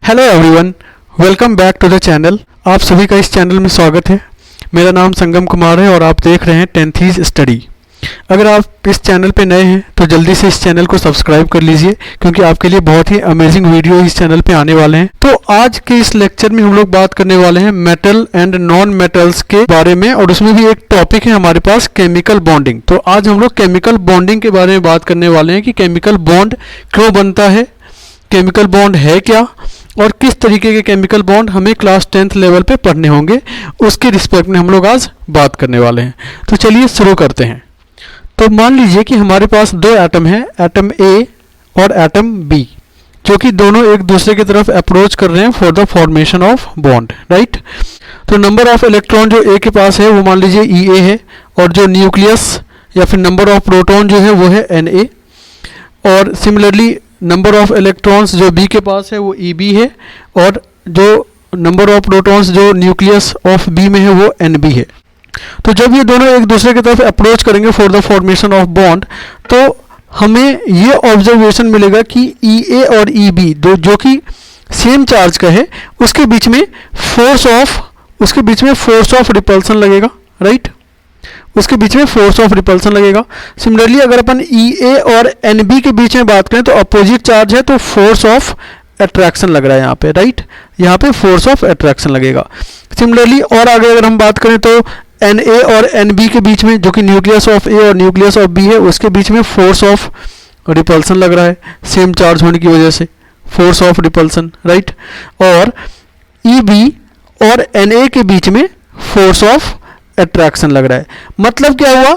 Hello everyone, welcome back to the channel. आप सभी का इस चैनल में स्वागत है। मेरा नाम संगम कुमार है और आप देख रहे हैं 10th स्टडी। अगर आप इस चैनल पे नए हैं तो जल्दी से इस चैनल को सब्सक्राइब कर लीजिए, क्योंकि आपके लिए बहुत ही अमेजिंग वीडियो इस चैनल पे आने वाले हैं। तो आज के इस लेक्चर में हम लोग बात करने वाले हैं मेटल एंड नॉन मेटल्स के बारे में, और उसमें भी एक टॉपिक है हमारे पास केमिकल बॉन्डिंग। तो आज हम लोग केमिकल बॉन्डिंग के बारे में बात करने वाले हैं कि केमिकल बॉन्ड क्यों बनता है, केमिकल बॉन्ड है क्या, और किस तरीके के केमिकल बॉन्ड हमें क्लास 10th लेवल पे पढ़ने होंगे, उसके रिस्पेक्ट में हम लोग आज बात करने वाले हैं। तो चलिए शुरू करते हैं। तो मान लीजिए कि हमारे पास दो एटम हैं, एटम ए और एटम बी, जो कि दोनों एक दूसरे की तरफ अप्रोच कर रहे हैं for the formation of bond, right. तो नंबर ऑफ इलेक्ट्रॉन जो ए के पास है वो मान लीजिए ई ए है, और जो न्यूक्लियस या फिर नंबर ऑफ प्रोटॉन जो है वो है एन ए, और सिमिलरली नंबर ऑफ इलेक्ट्रॉन्स जो बी के पास है वो ई बी है, और जो नंबर ऑफ प्रोटॉन्स जो न्यूक्लियस ऑफ बी में है वो एन बी है। तो जब ये दोनों एक दूसरे की तरफ अप्रोच करेंगे for the formation of bond, तो हमें ये ऑब्जर्वेशन मिलेगा कि ई ए और ई बी जो कि सेम चार्ज का है, उसके बीच में फोर्स ऑफ रिपल्सन लगेगा, राइट। उसके बीच में फोर्स ऑफ रिपल्सन लगेगा। सिमिलरली अगर अपन ई ए और एन बी के बीच में बात करें तो अपोजिट चार्ज है, तो फोर्स ऑफ अट्रैक्शन लग रहा है यहाँ पे, राइट। यहाँ पे फोर्स ऑफ अट्रैक्शन लगेगा। सिमिलरली और आगे अगर हम बात करें तो एन ए और एन बी के बीच में, जो कि न्यूक्लियस ऑफ ए और न्यूक्लियस ऑफ बी है, उसके बीच में फोर्स ऑफ रिपल्सन लग रहा है, सेम चार्ज होने की वजह से फोर्स ऑफ रिपल्सन, राइट। और ई बी और एन ए के बीच में फोर्स ऑफ अट्रैक्शन लग रहा है। मतलब क्या हुआ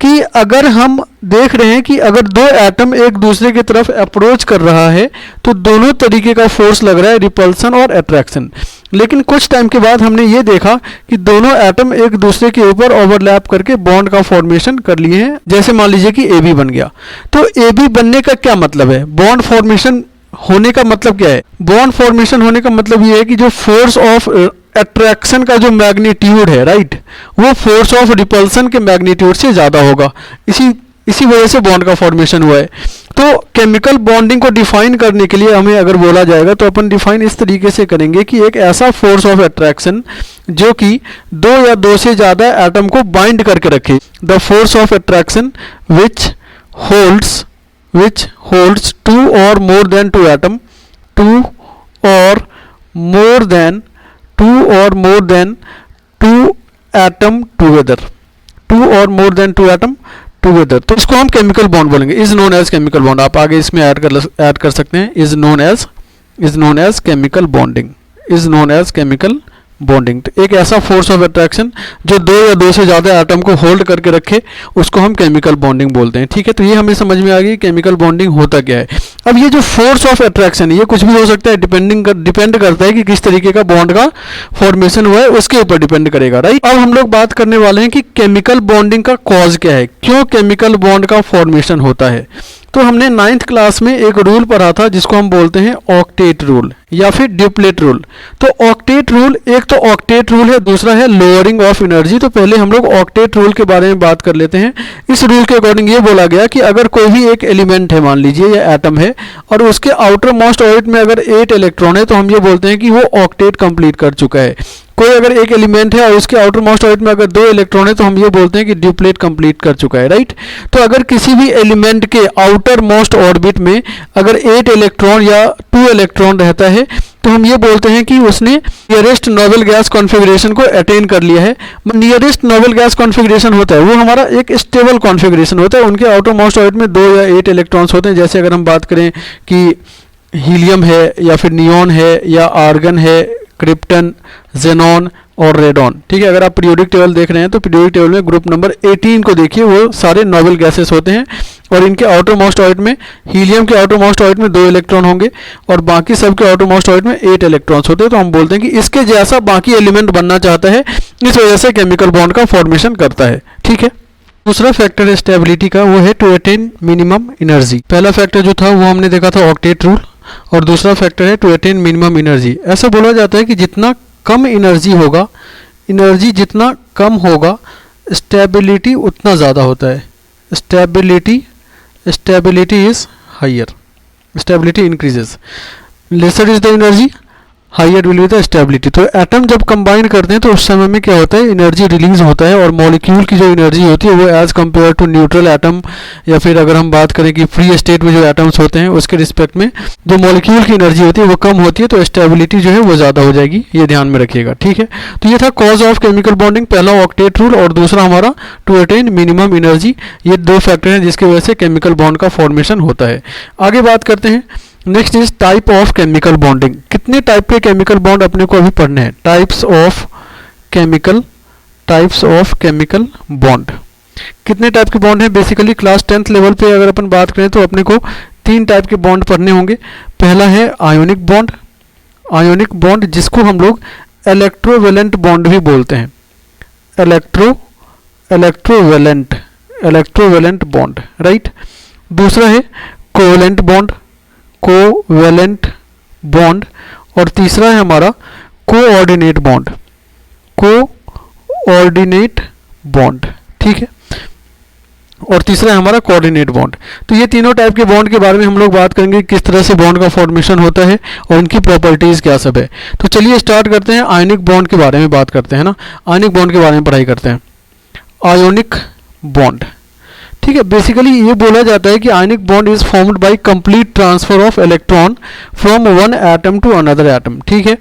कि अगर हम देख रहे हैं कि अगर दो एटम एक दूसरे की तरफ अप्रोच कर रहा है तो दोनों तरीके का फोर्स लग रहा है, रिपल्सन और अट्रैक्शन। लेकिन कुछ टाइम के बाद हमने ये देखा कि दोनों एटम एक दूसरे के ऊपर ओवरलैप करके बॉन्ड का फॉर्मेशन कर लिए हैं। जैसे मान लीजिए कि ए बी बन गया। तो ए बी बनने का क्या मतलब है, बॉन्ड फॉर्मेशन होने का मतलब क्या है? बॉन्ड फॉर्मेशन होने का मतलब ये है कि जो फोर्स ऑफ अट्रैक्शन का जो मैग्नीट्यूड है, राइट, वो फोर्स ऑफ रिपल्सन के मैग्नीट्यूड से ज़्यादा होगा। इसी वजह से बॉन्ड का फॉर्मेशन हुआ है। तो केमिकल बॉन्डिंग को डिफाइन करने के लिए हमें अगर बोला जाएगा तो अपन डिफाइन इस तरीके से करेंगे कि एक ऐसा फोर्स ऑफ अट्रैक्शन जो कि दो या दो से ज़्यादा एटम को बाइंड करके रखे, the force of attraction which holds two or more than two atom, two or more than two atom together, तो इसको हम केमिकल बॉन्ड बोलेंगे, is known as chemical bond. आप आगे इसमें ऐड कर सकते हैं, is known as chemical bonding. तो एक ऐसा फोर्स ऑफ अट्रैक्शन जो दो या दो से ज़्यादा एटम को होल्ड करके रखे, उसको हम केमिकल बॉन्डिंग बोलते हैं, ठीक है। तो ये हमें समझ में आ गई केमिकल बॉन्डिंग होता क्या है। अब ये जो फोर्स ऑफ अट्रैक्शन है ये कुछ भी हो सकता है, डिपेंड करता है कि किस तरीके का बॉन्ड का फॉर्मेशन हुआ है, उसके ऊपर डिपेंड करेगा, राइट। अब हम लोग बात करने वाले हैं कि केमिकल बॉन्डिंग का कॉज क्या है, क्यों केमिकल बॉन्ड का फॉर्मेशन होता है। तो हमने 9th क्लास में एक रूल पढ़ा था जिसको हम बोलते हैं ऑक्टेट रूल या फिर ड्यूप्लेट रूल। तो ऑक्टेट रूल, एक तो ऑक्टेट रूल है, दूसरा है लोअरिंग ऑफ एनर्जी। तो पहले हम लोग ऑक्टेट रूल के बारे में बात कर लेते हैं। इस रूल के अकॉर्डिंग ये बोला गया कि अगर कोई भी एक एलिमेंट है, मान लीजिए या एटम है, और उसके आउटर मोस्ट ऑर्बिट में अगर 8 इलेक्ट्रॉन है, तो हम ये बोलते हैं कि वो ऑक्टेट कंप्लीट कर चुका है। कोई अगर एक एलिमेंट है और उसके आउटर मोस्ट ऑर्बिट में अगर 2 इलेक्ट्रॉन है, तो हम ये बोलते हैं कि ड्यूप्लेट कंप्लीट कर चुका है, राइट। तो अगर किसी भी एलिमेंट के आउटर मोस्ट ऑर्बिट में अगर 8 इलेक्ट्रॉन या 2 इलेक्ट्रॉन रहता है, तो हम ये बोलते हैं कि उसने नियरेस्ट नोबल गैस कॉन्फ़िगरेशन को अटेन कर लिया है। नियरेस्ट नोबल गैस कॉन्फ़िगरेशन होता है वो हमारा एक स्टेबल कॉन्फ़िगरेशन होता है। उनके आउटर मोस्ट ऑर्बिट में 2 या 8 इलेक्ट्रॉन्स होते हैं। जैसे अगर हम बात करें कि हीलियम है या फिर नियॉन है या आर्गन है, क्रिप्टन, जेनॉन और रेडॉन, ठीक है। अगर आप पीरियोडिक टेबल देख रहे हैं तो पीरियोडिक टेबल में ग्रुप नंबर 18 को देखिए, वो सारे नोबल गैसेस होते हैं, और इनके आउटर मोस्ट ऑर्बिट में हीलियम के आउटर मोस्ट ऑर्बिट में 2 इलेक्ट्रॉन होंगे और बाकी सब के आउटर मोस्ट ऑर्बिट में 8 इलेक्ट्रॉन्स होते हैं। तो हम बोलते हैं कि इसके जैसा बाकी एलिमेंट बनना चाहता है, इस वजह से केमिकल बॉन्ड का फॉर्मेशन करता है, ठीक है। दूसरा फैक्टर स्टेबिलिटी का वो है टू अटेन मिनिमम एनर्जी। पहला फैक्टर जो था वो हमने देखा था ऑक्टेट रूल, और दूसरा फैक्टर है टू अटेन मिनिमम एनर्जी। ऐसा बोला जाता है कि जितना कम एनर्जी होगा, एनर्जी जितना कम होगा, स्टेबिलिटी उतना ज़्यादा होता है। Stability is higher, stability increases. Lesser is the energy, higher will be the stability. तो एटम जब कंबाइन करते हैं तो उस समय में क्या होता है, एनर्जी रिलीज होता है, और मॉलिक्यूल की जो एनर्जी होती है वो as compare to neutral atom, या फिर अगर हम बात करें कि फ्री स्टेट में जो एटम्स होते हैं उसके रिस्पेक्ट में जो मॉलिक्यूल की एनर्जी होती है वो कम होती है, तो स्टेबिलिटी जो है वो ज़्यादा हो जाएगी, ये ध्यान में रखिएगा। ठीक है, तो ये था कॉज ऑफ केमिकल बॉन्डिंग, पहला ऑक्टेट रूल और दूसरा हमारा टू अटेन मिनिमम एनर्जी। ये दो फैक्टर हैं जिसकी वजह से केमिकल बॉन्ड का फॉर्मेशन होता है। आगे बात करते हैं, next is type of chemical bonding. कितने टाइप के केमिकल बॉन्ड अपने को अभी पढ़ने हैं, टाइप्स ऑफ केमिकल बॉन्ड। कितने टाइप के बॉन्ड हैं, बेसिकली क्लास 10th लेवल पे अगर अपन बात करें तो अपने को 3 टाइप के बॉन्ड पढ़ने होंगे। पहला है आयोनिक बॉन्ड, जिसको हम लोग इलेक्ट्रोवेलेंट बॉन्ड भी बोलते हैं, इलेक्ट्रोवेलेंट बॉन्ड, राइट। दूसरा है कोवेलेंट बॉन्ड, और तीसरा है हमारा कोऑर्डिनेट बॉन्ड, ठीक है, और तीसरा है हमारा कोऑर्डिनेट बॉन्ड। तो ये तीनों टाइप के बॉन्ड के बारे में हम लोग बात करेंगे, किस तरह से बॉन्ड का फॉर्मेशन होता है और उनकी प्रॉपर्टीज क्या सब है। तो चलिए स्टार्ट करते हैं, आयनिक बॉन्ड के बारे में बात करते हैं ना, आयनिक बॉन्ड के बारे में पढ़ाई करते हैं। आयोनिक बॉन्ड, ठीक है, बेसिकली ये बोला जाता है कि ionic bond is formed by complete transfer of electron from one atom to another atom. ठीक है,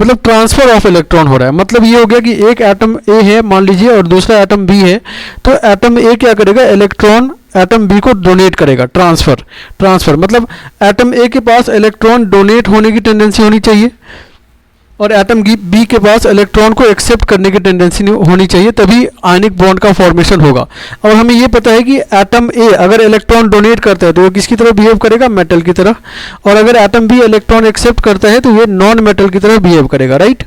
मतलब ट्रांसफर ऑफ इलेक्ट्रॉन हो रहा है, मतलब ये हो गया कि एक एटम ए है मान लीजिए और दूसरा एटम बी है, तो एटम ए क्या करेगा, इलेक्ट्रॉन एटम बी को डोनेट करेगा, ट्रांसफर मतलब एटम ए के पास इलेक्ट्रॉन डोनेट होने की टेंडेंसी होनी चाहिए और एटम बी के पास इलेक्ट्रॉन को एक्सेप्ट करने की टेंडेंसी होनी चाहिए, तभी आयनिक बॉन्ड का फॉर्मेशन होगा। और हमें ये पता है कि एटम ए अगर इलेक्ट्रॉन डोनेट करता है तो वो किसकी तरह बिहेव करेगा, मेटल की तरह, और अगर एटम बी इलेक्ट्रॉन एक्सेप्ट करता है तो ये नॉन मेटल की तरह बिहेव करेगा, राइट।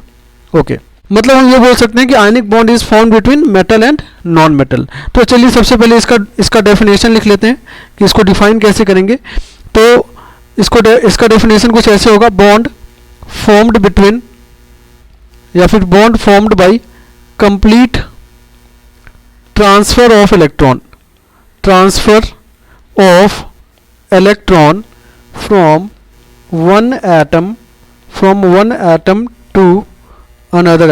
ओके, मतलब हम ये बोल सकते हैं कि ionic bond is form between metal and non metal. तो चलिए सबसे पहले इसका डेफिनेशन लिख लेते हैं कि इसको डिफाइन कैसे करेंगे। तो इसका डेफिनेशन कुछ ऐसे होगा, बॉन्ड फॉर्म्ड बिटवीन या फिर bond formed by complete transfer of electron from one atom to another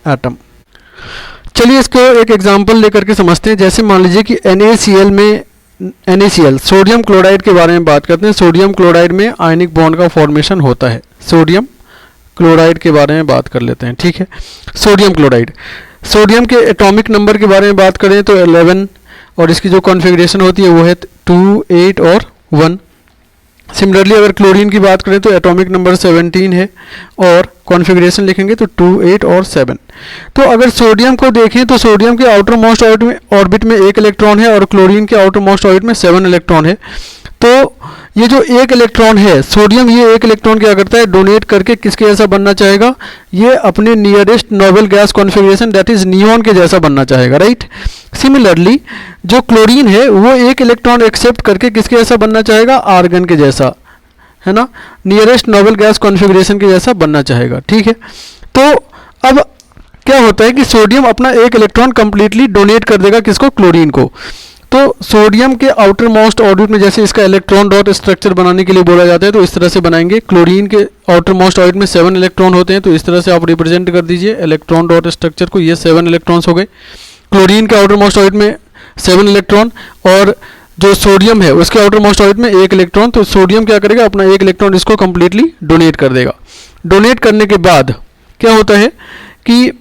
atom. चलिए इसको एक एग्जांपल लेकर के समझते हैं। जैसे मान लीजिए कि NaCl सोडियम क्लोराइड के बारे में बात करते हैं। सोडियम क्लोराइड में आयनिक बॉन्ड का फॉर्मेशन होता है। सोडियम क्लोराइड के बारे में बात कर लेते हैं, ठीक है। सोडियम के एटॉमिक नंबर के बारे में बात करें तो 11, और इसकी जो कॉन्फ़िगरेशन होती है वो है 2, 8 और 1। सिमिलरली अगर क्लोरीन की बात करें तो एटॉमिक नंबर 17 है और कॉन्फ़िगरेशन लिखेंगे तो 2, 8 और 7। तो अगर सोडियम को देखें तो सोडियम के आउटर मोस्ट ऑर्बिट में 1 इलेक्ट्रॉन है और क्लोरीन के आउटर मोस्ट ऑर्बिट में 7 इलेक्ट्रॉन है। तो ये जो 1 इलेक्ट्रॉन है सोडियम, ये 1 इलेक्ट्रॉन क्या करता है, डोनेट करके किसके जैसा बनना चाहेगा, ये अपने nearest noble gas configuration that is neon के जैसा बनना चाहेगा, राइट। सिमिलरली जो क्लोरीन है वो 1 इलेक्ट्रॉन एक्सेप्ट करके किसके जैसा बनना चाहेगा, आर्गन के जैसा, है ना, नियरेस्ट नोबल गैस कॉन्फ़िगरेशन के जैसा बनना चाहेगा, ठीक है। तो अब क्या होता है कि सोडियम अपना 1 इलेक्ट्रॉन कंप्लीटली डोनेट कर देगा किसको, क्लोरीन को। तो सोडियम के आउटर मोस्ट ऑर्बिट में जैसे इसका इलेक्ट्रॉन डॉट स्ट्रक्चर बनाने के लिए बोला जाता है तो इस तरह से बनाएंगे। क्लोरीन के आउटर मोस्ट ऑर्बिट में 7 इलेक्ट्रॉन होते हैं, तो इस तरह से आप रिप्रेजेंट कर दीजिए इलेक्ट्रॉन डॉट स्ट्रक्चर को। ये 7 इलेक्ट्रॉन्स हो गए। क्लोरीन के आउटर मोस्ट ऑर्बिट में 7 इलेक्ट्रॉन और जो सोडियम है उसके आउटर मोस्ट ऑर्बिट में 1 इलेक्ट्रॉन। तो सोडियम क्या करेगा, अपना 1 इलेक्ट्रॉन इसको कंप्लीटली डोनेट कर देगा। डोनेट करने के बाद क्या होता है कि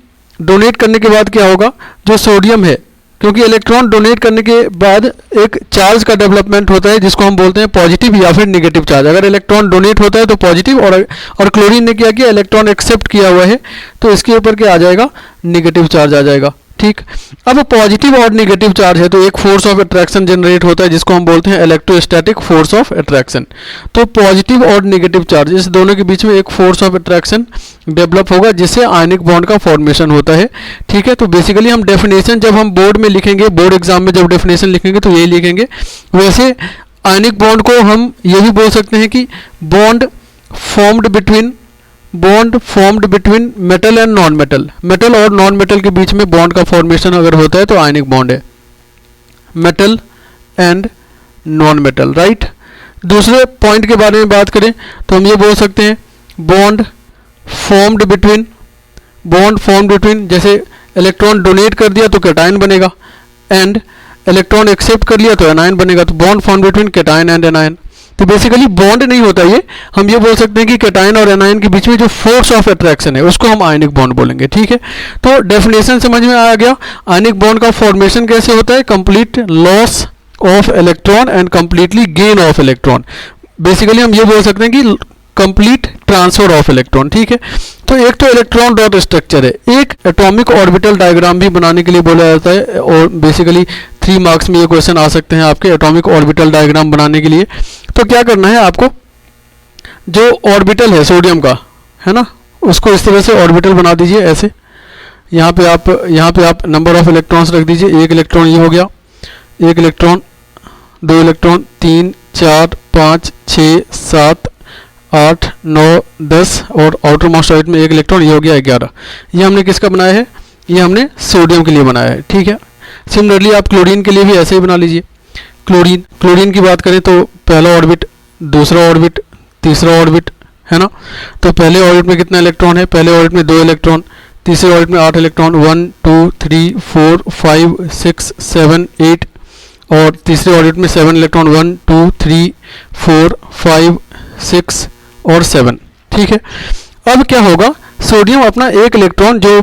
डोनेट करने के बाद क्या होगा, जो सोडियम है, क्योंकि इलेक्ट्रॉन डोनेट करने के बाद एक चार्ज का डेवलपमेंट होता है जिसको हम बोलते हैं पॉजिटिव या फिर नेगेटिव चार्ज। अगर इलेक्ट्रॉन डोनेट होता है तो पॉजिटिव, और क्लोरीन ने क्या किया, इलेक्ट्रॉन एक्सेप्ट किया हुआ है तो इसके ऊपर क्या आ जाएगा, नेगेटिव चार्ज आ जाएगा, ठीक। अब पॉजिटिव और नेगेटिव चार्ज है तो एक फोर्स ऑफ अट्रैक्शन जनरेट होता है जिसको हम बोलते हैं इलेक्ट्रोस्टैटिक फोर्स ऑफ अट्रैक्शन। तो पॉजिटिव और नेगेटिव चार्ज इस दोनों के बीच में एक फोर्स ऑफ अट्रैक्शन डेवलप होगा जिससे आयनिक बॉन्ड का फॉर्मेशन होता है, ठीक है। तो बेसिकली हम डेफिनेशन जब हम बोर्ड में लिखेंगे, बोर्ड एग्जाम में जब डेफिनेशन लिखेंगे तो यही लिखेंगे। वैसे आयनिक बॉन्ड को हम ये भी बोल सकते हैं कि bond formed between metal and non metal. Metal और नॉन मेटल के बीच में बॉन्ड का फॉर्मेशन अगर होता है तो आयनिक बॉन्ड है, metal and non metal, right. दूसरे पॉइंट के बारे में बात करें तो हम ये बोल सकते हैं बॉन्ड फॉर्म्ड बिटवीन, जैसे इलेक्ट्रॉन डोनेट कर दिया तो कैटायन बनेगा, एंड इलेक्ट्रॉन एक्सेप्ट कर लिया तो एनायन बनेगा, तो bond form between cation and anion. तो बेसिकली बॉन्ड नहीं होता ये, हम ये बोल सकते हैं कि कैटायन और एनायन के बीच में जो फोर्स ऑफ अट्रैक्शन है उसको हम आयनिक बॉन्ड बोलेंगे, ठीक है। तो डेफिनेशन समझ में आ गया। आयनिक बॉन्ड का फॉर्मेशन कैसे होता है, complete loss of electron and completely gain of electron. Basically हम ये बोल सकते हैं कि कंप्लीट ट्रांसफर ऑफ इलेक्ट्रॉन, ठीक है। तो एक तो इलेक्ट्रॉन डॉट स्ट्रक्चर है, एक एटॉमिक ऑर्बिटल डायग्राम भी बनाने के लिए बोला जाता है, और बेसिकली 3 मार्क्स में ये क्वेश्चन आ सकते हैं आपके एटॉमिक ऑर्बिटल डायग्राम बनाने के लिए। तो क्या करना है आपको, जो ऑर्बिटल है सोडियम का, है ना, उसको इस तरह से ऑर्बिटल बना दीजिए ऐसे। यहाँ पे आप नंबर ऑफ इलेक्ट्रॉन्स रख दीजिए, 1 इलेक्ट्रॉन ये हो गया, 1 इलेक्ट्रॉन, 2 इलेक्ट्रॉन, 3 4 5 6 7 8 9 10 और आउटर मोस्ट ऑर्बिट में 1 इलेक्ट्रॉन, ये हो गया 11। ये हमने किसका बनाया है, ये हमने सोडियम के लिए बनाया है, ठीक है। सिमिलरली आप क्लोरीन के लिए भी ऐसे ही बना लीजिए। क्लोरीन की बात करें तो पहला ऑर्बिट, दूसरा ऑर्बिट, तीसरा ऑर्बिट, है ना। तो पहले ऑर्बिट में कितना इलेक्ट्रॉन है, पहले ऑर्बिट में 2 इलेक्ट्रॉन, तीसरे ऑर्बिट में 8 इलेक्ट्रॉन, 1 2 3 4 5 6 7 8, और तीसरे ऑर्बिट में 7 इलेक्ट्रॉन, 1 2 3 4 5 6 और 7, ठीक है। अब क्या होगा, सोडियम अपना 1 इलेक्ट्रॉन, जो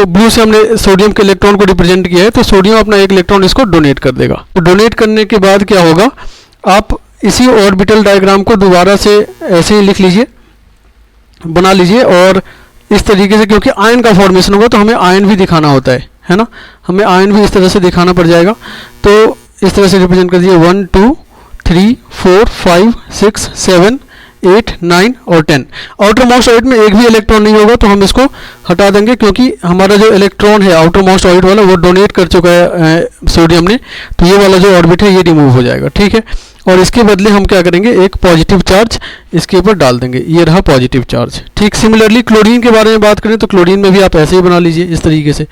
ब्लू से हमने सोडियम के इलेक्ट्रॉन को रिप्रेजेंट किया है, तो सोडियम अपना 1 इलेक्ट्रॉन इसको डोनेट कर देगा। तो डोनेट करने के बाद क्या होगा, आप इसी ऑर्बिटल डायग्राम को दोबारा से ऐसे ही लिख लीजिए, बना लीजिए, और इस तरीके से, क्योंकि आयन का फॉर्मेशन होगा तो हमें आयन भी दिखाना होता है ना, हमें आयन भी इस तरह से दिखाना पड़ जाएगा। तो इस तरह से रिप्रेजेंट कर दीजिए 1 2 3 4 5 6 7 8 9 और 10। आउटर मोस्ट ऑर्बिट में एक भी इलेक्ट्रॉन नहीं होगा तो हम इसको हटा देंगे, क्योंकि हमारा जो इलेक्ट्रॉन है आउटर मोस्ट ऑर्बिट वाला वो डोनेट कर चुका है सोडियम ने, तो ये वाला जो ऑर्बिट है ये रिमूव हो जाएगा, ठीक है। और इसके बदले हम क्या करेंगे, एक पॉजिटिव चार्ज इसके ऊपर डाल देंगे, ये रहा पॉजिटिव चार्ज, ठीक। सिमिलरली क्लोरीन के बारे में बात करें तो क्लोरीन में भी आप ऐसे ही बना लीजिए इस तरीके से।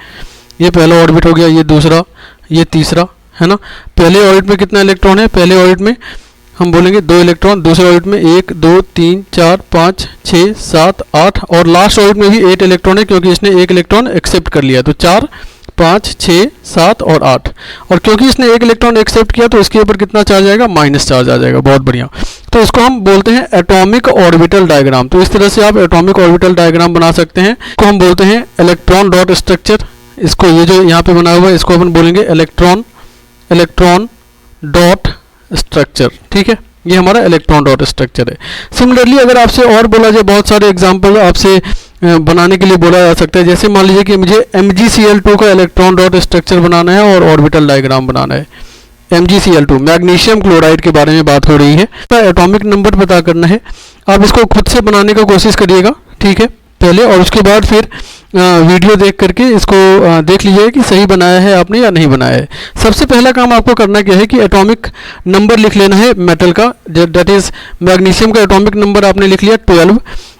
ये पहला ऑर्बिट हो गया, ये दूसरा, ये तीसरा, है ना। पहले ऑर्बिट में कितना इलेक्ट्रॉन है, पहले ऑर्बिट में हम बोलेंगे 2 इलेक्ट्रॉन, दूसरे ऑर्बिट में 1 2 3 4 5 6 7 8, और लास्ट ऑर्बिट में भी 8 इलेक्ट्रॉन है, क्योंकि इसने 1 इलेक्ट्रॉन एक्सेप्ट कर लिया, तो 4 5 6 7 और 8, और क्योंकि इसने 1 इलेक्ट्रॉन एक्सेप्ट किया तो इसके ऊपर कितना चार्ज आएगा, माइनस चार्ज आ जाएगा, बहुत बढ़िया। तो इसको हम बोलते हैं एटॉमिक ऑर्बिटल डायग्राम। तो इस तरह से आप एटॉमिक ऑर्बिटल डायग्राम बना सकते हैं, इसको हम बोलते हैं इलेक्ट्रॉन डॉट स्ट्रक्चर। इसको ये जो यहाँ पे बना हुआ है इसको अपन बोलेंगे इलेक्ट्रॉन डॉट स्ट्रक्चर, ठीक है। ये हमारा इलेक्ट्रॉन डॉट स्ट्रक्चर है। सिमिलरली अगर आपसे और बोला जाए, बहुत सारे एग्जांपल आपसे बनाने के लिए बोला जा सकता है, जैसे मान लीजिए कि मुझे MgCl2 का इलेक्ट्रॉन डॉट स्ट्रक्चर बनाना है और ऑर्बिटल डायग्राम बनाना है। MgCl2 मैग्नीशियम क्लोराइड के बारे में बात हो रही है, तो एटॉमिक नंबर पता करना है। आप इसको खुद से बनाने का कोशिश करिएगा, ठीक है, पहले, और उसके बाद फिर वीडियो देख करके इसको देख लीजिए कि सही बनाया है आपने या नहीं बनाया है। सबसे पहला काम आपको करना क्या है कि एटॉमिक नंबर लिख लेना है मेटल का, दैट इज मैग्नीशियम का एटॉमिक नंबर आपने लिख लिया 12।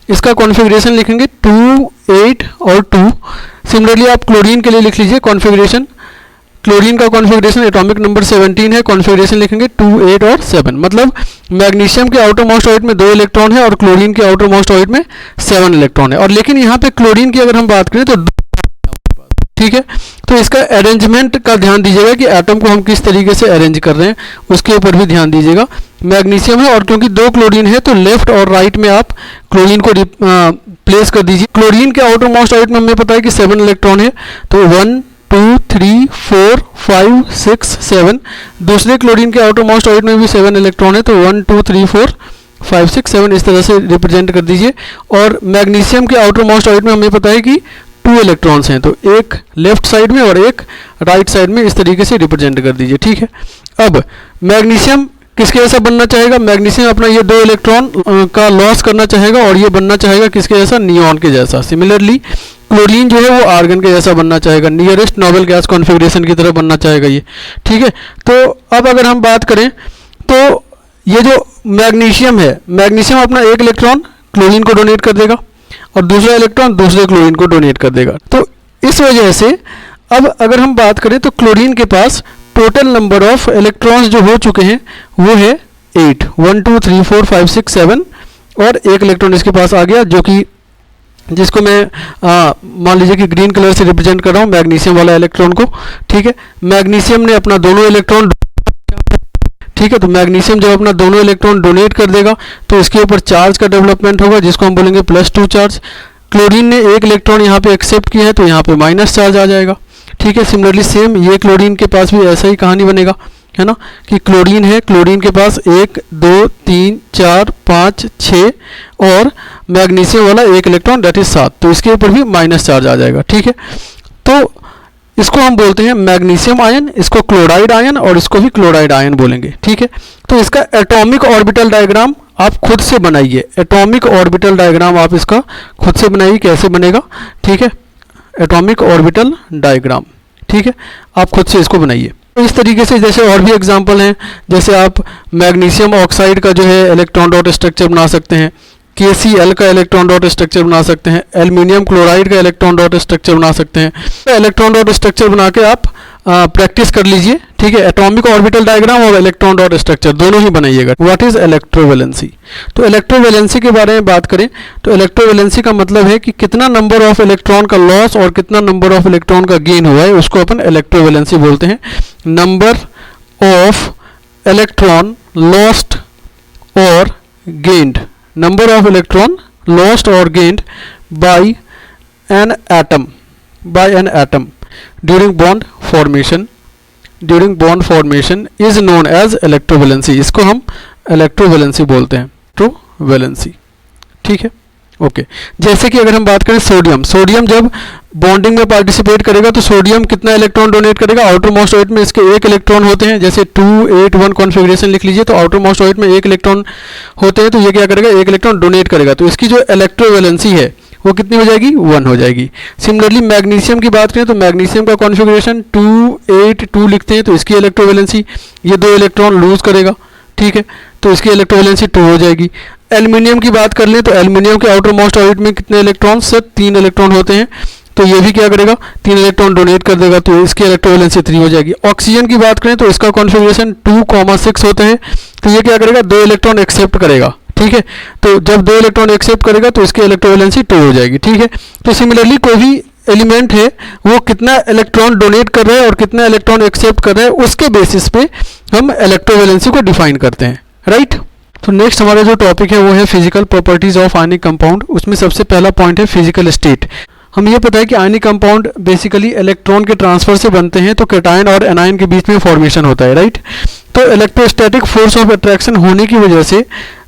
इसका कॉन्फ़िगरेशन लिखेंगे 2 8 और 2। सिमिलरली आप क्लोरीन के लिए लिख लीजिए कॉन्फ़िगरेशन, क्लोरीन का कॉन्फ़िगरेशन एटॉमिक नंबर 17 है, कॉन्फ़िगरेशन लिखेंगे 2 8 और 7। मतलब मैग्नीशियम के आउटर मोस्ट ऑर्बिट में 2 इलेक्ट्रॉन है और क्लोरीन के आउटर मोस्ट ऑर्बिट में 7 इलेक्ट्रॉन है। और लेकिन यहाँ पे क्लोरीन की अगर हम बात करें तो, ठीक है, तो इसका अरेंजमेंट का ध्यान दीजिएगा कि एटम को हम किस तरीके से अरेंज कर रहे हैं, उसके ऊपर भी ध्यान दीजिएगा। मैग्नीशियम है और क्योंकि 2 क्लोरीन है तो लेफ्ट और राइट में आप क्लोरीन को प्लेस कर दीजिए। क्लोरीन के आउटर मोस्ट ऑर्बिट में हमें पता है कि 7 इलेक्ट्रॉन है, तो 1 2 3 4 5 6 7। दूसरे क्लोरीन के आउटर मोस्ट ऑर्बिट में भी 7 इलेक्ट्रॉन है, तो 1 2 3 4 5 6 7 इस तरह से रिप्रेजेंट कर दीजिए। और मैग्नीशियम के आउटर मोस्ट ऑर्बिट में हमें पता है कि 2 इलेक्ट्रॉन्स हैं, तो एक लेफ्ट साइड में और एक राइट साइड में इस तरीके से रिप्रेजेंट कर दीजिए, ठीक है। अब मैग्नीशियम किसके जैसा बनना चाहेगा, मैग्नीशियम अपना ये 2 इलेक्ट्रॉन का लॉस करना चाहेगा और ये बनना चाहेगा किसके जैसा, नियॉन के जैसा। सिमिलरली क्लोरीन जो है वो आर्गन के जैसा बनना चाहेगा, नियरेस्ट नोबल गैस कॉन्फ़िगरेशन की तरह बनना चाहेगा ये, ठीक है। तो अब अगर हम बात करें तो ये जो मैग्नीशियम है, मैग्नीशियम अपना 1 इलेक्ट्रॉन क्लोरीन को डोनेट कर देगा और दूसरा इलेक्ट्रॉन दूसरे क्लोरीन को डोनेट कर देगा। तो इस वजह से अब अगर हम बात करें तो क्लोरीन के पास टोटल नंबर ऑफ इलेक्ट्रॉन्स जो हो चुके हैं वो है 8, 1 2 3 4 5 6 7 और एक इलेक्ट्रॉन इसके पास आ गया, जो कि जिसको मैं मान लीजिए कि ग्रीन कलर से रिप्रेजेंट कर रहा हूँ, मैग्नीशियम वाला इलेक्ट्रॉन को। ठीक है, मैग्नीशियम ने अपना दोनों इलेक्ट्रॉन, ठीक है, तो मैग्नीशियम जब अपना दोनों इलेक्ट्रॉन डोनेट कर देगा तो इसके ऊपर चार्ज का डेवलपमेंट होगा, जिसको हम बोलेंगे +2 चार्ज। क्लोरीन ने एक इलेक्ट्रॉन यहाँ पे एक्सेप्ट किया है तो यहाँ पे माइनस चार्ज आ जाएगा। ठीक है, सिमिलरली सेम ये क्लोरीन के पास भी ऐसा ही कहानी बनेगा, है ना, कि क्लोरीन है, क्लोरीन के पास 1 2 3 4 5 6 और मैग्नीशियम वाला एक इलेक्ट्रॉन डेट इज 7, तो इसके ऊपर भी माइनस चार्ज आ जाएगा। ठीक है, तो इसको हम बोलते हैं मैग्नीशियम आयन, इसको क्लोराइड आयन और इसको भी क्लोराइड आयन बोलेंगे। ठीक है, तो इसका एटॉमिक ऑर्बिटल डायग्राम आप खुद से बनाइए, एटॉमिक ऑर्बिटल डायग्राम आप इसका खुद से बनाइए, कैसे बनेगा। ठीक है, एटॉमिक ऑर्बिटल डायग्राम, ठीक है, आप खुद से इसको बनाइए। तो इस तरीके से जैसे और भी एग्जांपल हैं, जैसे आप मैग्नीशियम ऑक्साइड का जो है इलेक्ट्रॉन डॉट स्ट्रक्चर बना सकते हैं, KCl का इलेक्ट्रॉन डॉट स्ट्रक्चर बना सकते हैं, एल्युमिनियम क्लोराइड का इलेक्ट्रॉन डॉट स्ट्रक्चर बना सकते हैं। तो इलेक्ट्रॉन डॉट स्ट्रक्चर बना के आप प्रैक्टिस कर लीजिए। ठीक है, एटॉमिक ऑर्बिटल डायग्राम और इलेक्ट्रॉन डॉट स्ट्रक्चर दोनों ही बनाइएगा। What is electrovalency? तो इलेक्ट्रोवैलेंसी के बारे में बात करें तो इलेक्ट्रोवैलेंसी का मतलब है कि कितना नंबर ऑफ इलेक्ट्रॉन का लॉस और कितना नंबर ऑफ इलेक्ट्रॉन का गेन हुआ है, उसको अपन इलेक्ट्रोवैलेंसी बोलते हैं। नंबर ऑफ इलेक्ट्रॉन लॉस्ट और gained, number of electron lost or gained by an atom during bond formation is known as electrovalency। इसको हम electrovalency बोलते हैं, electrovalency। ठीक है, ओके। जैसे कि अगर हम बात करें सोडियम जब बॉन्डिंग में पार्टिसिपेट करेगा तो सोडियम कितना इलेक्ट्रॉन डोनेट करेगा? आउटर मोस्ट ऑर्बिट में इसके एक इलेक्ट्रॉन होते हैं, जैसे 2 8 1 कॉन्फ़िगरेशन लिख लीजिए, तो आउटर मोस्ट ऑर्बिट में एक इलेक्ट्रॉन होते हैं, तो ये क्या करेगा? एक इलेक्ट्रॉन डोनेट करेगा, तो इसकी जो इलेक्ट्रोवैलेंसी है वो कितनी हो जाएगी? 1 हो जाएगी। सिमिलरली मैग्नीशियम की बात करें तो मैग्नीशियम का कॉन्फ़िगरेशन 2 8 2 लिखते हैं, तो इसकी इलेक्ट्रोवैलेंसी ये 2 इलेक्ट्रॉन लूज करेगा। ठीक है, तो इसकी इलेक्ट्रोवैलेंसी 2 हो जाएगी। एल्युमिनियम की बात कर लें तो एल्युमिनियम के आउटर मोस्ट ऑर्बिट में कितने इलेक्ट्रॉन? सिर्फ 3 इलेक्ट्रॉन होते हैं, तो ये भी क्या करेगा? 3 इलेक्ट्रॉन डोनेट कर देगा, तो इसकी इलेक्ट्रोवैलेंसी 3 हो जाएगी। ऑक्सीजन की बात करें तो इसका कॉन्फ़िगरेशन 2,6 होते हैं, तो ये क्या करेगा? 2 इलेक्ट्रॉन एक्सेप्ट करेगा। ठीक है, तो जब 2 इलेक्ट्रॉन एक्सेप्ट करेगा तो इसकी इलेक्ट्रोवैलेंसी 2 हो जाएगी। ठीक है, तो सिमिलरली कोई भी एलिमेंट है वो कितना इलेक्ट्रॉन डोनेट कर रहा है और कितना इलेक्ट्रॉन एक्सेप्ट कर रहा है, उसके बेसिस पे हम इलेक्ट्रोवैलेंसी को डिफाइन करते हैं, राइट। तो नेक्स्ट हमारा जो टॉपिक है वो है physical properties of ionic compound. उसमें सबसे पहला पॉइंट है फिजिकल स्टेट। हम ये पता है कि आयनिक कंपाउंड बेसिकली इलेक्ट्रॉन के ट्रांसफर से बनते हैं, तो कैटायन और एनायन के बीच में फॉर्मेशन होता है, राइट। तो इलेक्ट्रोस्टैटिक फोर्स ऑफ अट्रैक्शन होने की वजह से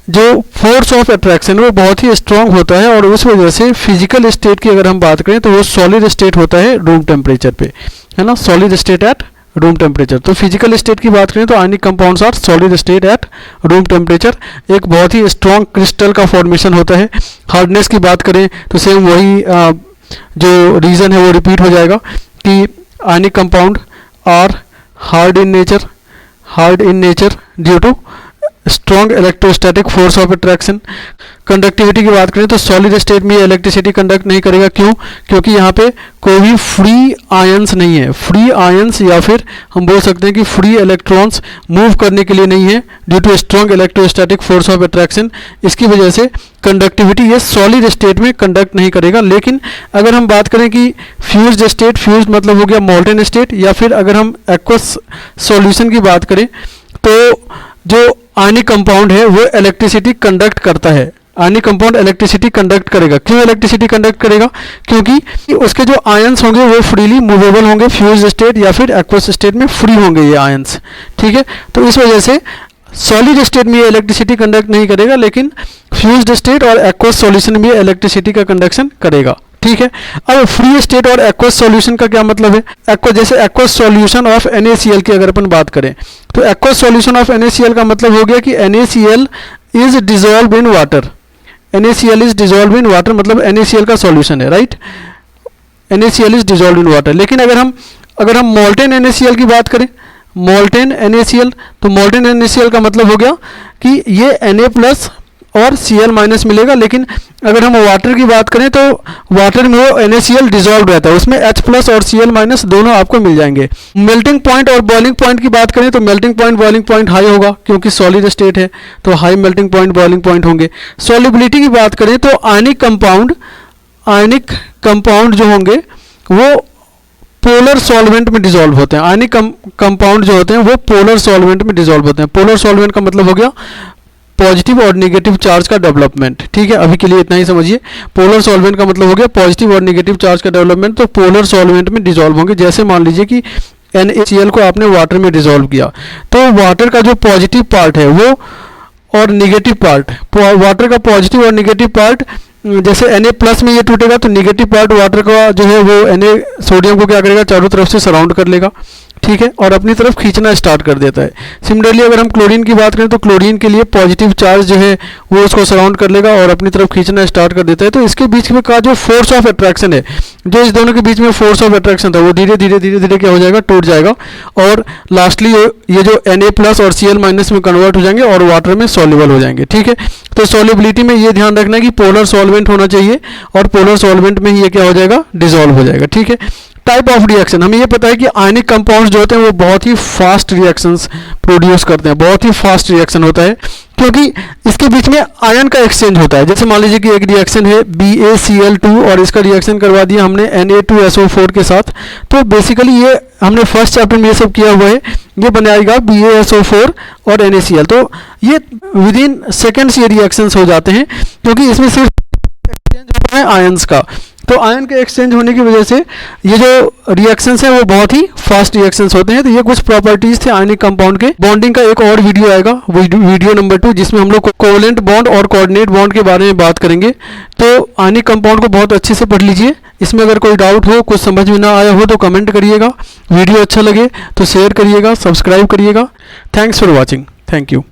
जो फोर्स ऑफ अट्रैक्शन वो बहुत ही स्ट्रांग होता है, और उस वजह से फिजिकल स्टेट की अगर हम बात करें तो वो सॉलिड स्टेट होता है रूम टेम्परेचर पे, है ना, solid state at room temperature. तो फिजिकल स्टेट की बात करें तो ionic compounds are solid state at room temperature. एक बहुत ही स्ट्रॉन्ग क्रिस्टल का फॉर्मेशन होता है। हार्डनेस की बात करें तो सेम वही जो रीज़न है वो रिपीट हो जाएगा कि ionic compound are hard in nature due to strong electrostatic force of attraction. Conductivity की बात करें तो सॉलिड स्टेट में इलेक्ट्रिसिटी कंडक्ट नहीं करेगा, क्यों? क्योंकि यहाँ पे कोई भी फ्री आयंस नहीं है। फ्री आयंस या फिर हम बोल सकते हैं कि फ्री इलेक्ट्रॉन्स मूव करने के लिए नहीं है due to strong electrostatic force of attraction. इसकी वजह से कंडक्टिविटी ये सॉलिड स्टेट में कंडक्ट नहीं करेगा। लेकिन अगर हम बात करें कि फ्यूज्ड स्टेट, फ्यूज्ड मतलब हो गया मोल्टेन स्टेट, या फिर अगर हम एक्वस सॉल्यूशन की बात करें तो जो आयनिक कंपाउंड है वो इलेक्ट्रिसिटी कंडक्ट करता है। आयनिक कंपाउंड इलेक्ट्रिसिटी कंडक्ट करेगा। क्यों इलेक्ट्रिसिटी कंडक्ट करेगा? क्योंकि उसके जो आयंस होंगे वो फ्रीली मूवेबल होंगे, फ्यूज स्टेट या फिर एक्वस स्टेट में फ्री होंगे ये आयंस। ठीक है, तो इस वजह से सॉलिड स्टेट में ये इलेक्ट्रिसिटी कंडक्ट नहीं करेगा, लेकिन फ्यूज्ड स्टेट और एक्वस सॉल्यूशन में इलेक्ट्रिसिटी का कंडक्शन करेगा। ठीक है, अब फ्री स्टेट और एक्वस सॉल्यूशन का क्या मतलब है? जैसे एक्वस सॉल्यूशन ऑफ NaCl की अगर अपन बात करें तो एक्वस सॉल्यूशन ऑफ NaCl का मतलब हो गया कि NaCl is dissolve in water. NaCl is dissolve in water मतलब NaCl का सॉल्यूशन है, right. NaCl is dissolve in water. लेकिन अगर हम मोल्टेन NaCl की बात करें, मोल्टेन NaCl, तो मोल्टेन NaCl का मतलब हो गया कि ये Na+ और Cl माइनस मिलेगा। लेकिन अगर हम वाटर की बात करें तो वाटर में वो NaCl डिजॉल्व रहता है, उसमें H प्लस और Cl माइनस दोनों आपको मिल जाएंगे। मेल्टिंग पॉइंट और बॉइलिंग पॉइंट की बात करें तो melting point boiling point high होगा, क्योंकि सॉलिड स्टेट है तो high melting point boiling point होंगे। सॉल्युबिलिटी की बात करें तो आयनिक कंपाउंड जो होंगे वो पोलर सॉल्वेंट में डिसॉल्व होते हैं। आयनिक कंपाउंड जो होते हैं वो पोलर सॉल्वेंट में डिसॉल्व होते हैं। पोलर सॉल्वेंट का मतलब हो गया पॉजिटिव और नेगेटिव चार्ज का डेवलपमेंट। ठीक है, अभी के लिए इतना ही समझिए। पोलर सॉल्वेंट का मतलब हो गया पॉजिटिव और नेगेटिव चार्ज का डेवलपमेंट, तो पोलर सॉल्वेंट में डिसॉल्व होंगे। जैसे मान लीजिए कि NaCl को आपने वाटर में डिसॉल्व किया, तो वाटर का जो पॉजिटिव पार्ट है वो और नेगेटिव पार्ट, वाटर का पॉजिटिव और नेगेटिव पार्ट, जैसे Na प्लस में ये टूटेगा तो नेगेटिव पार्ट वाटर का जो है वो Na सोडियम को क्या करेगा, चारों तरफ से सराउंड कर लेगा। ठीक है, और अपनी तरफ खींचना स्टार्ट कर देता है। सिमिलरली अगर हम क्लोरीन की बात करें तो क्लोरीन के लिए पॉजिटिव चार्ज जो है वो उसको सराउंड कर लेगा और अपनी तरफ खींचना स्टार्ट कर देता है। तो इसके बीच में का जो फोर्स ऑफ अट्रैक्शन है, जो इस दोनों के बीच में फोर्स ऑफ अट्रैक्शन था, वो धीरे धीरे क्या हो जाएगा, टूट जाएगा और लास्टली ये जो Na प्लस और Cl माइनस में कन्वर्ट हो जाएंगे और वाटर में सॉल्युबल हो जाएंगे। ठीक है, तो सॉल्युबिलिटी में ये ध्यान रखना है कि पोलर सॉल्वेंट होना चाहिए और पोलर सॉल्वेंट में ही ये क्या हो जाएगा, डिसॉल्व हो जाएगा। ठीक है, टाइप ऑफ रिएक्शन, हमें ये पता है कि आयनिक कंपाउंड्स जो होते हैं वो बहुत ही फास्ट रिएक्शंस प्रोड्यूस करते हैं, बहुत ही फास्ट रिएक्शन होता है, क्योंकि इसके बीच में आयन का एक्सचेंज होता है। जैसे मान लीजिए कि एक रिएक्शन है BaCl2 और इसका रिएक्शन करवा दिया हमने Na2SO4 के साथ, तो बेसिकली ये हमने फर्स्ट चैप्टर में ये सब किया हुआ है, ये बनाएगा BaSO4 और NaCl। तो ये विद इन सेकेंड्स ये रिएक्शंस हो जाते हैं, क्योंकि इसमें सिर्फ एक्सचेंज होता है आयंस का। तो आयन के एक्सचेंज होने की वजह से ये जो रिएक्शंस हैं वो बहुत ही फास्ट रिएक्शंस होते हैं। तो ये कुछ प्रॉपर्टीज थे आयनिक कंपाउंड के। बॉन्डिंग का एक और वीडियो आएगा, वीडियो नंबर 2, जिसमें हम लोग कोवेलेंट बॉन्ड और कोऑर्डिनेट बॉन्ड के बारे में बात करेंगे। तो आयनिक कंपाउंड को बहुत अच्छे से पढ़ लीजिए। इसमें अगर कोई डाउट हो, कुछ समझ में ना आया हो तो कमेंट करिएगा। वीडियो अच्छा लगे तो शेयर करिएगा, सब्सक्राइब करिएगा। Thanks for watching. Thank you.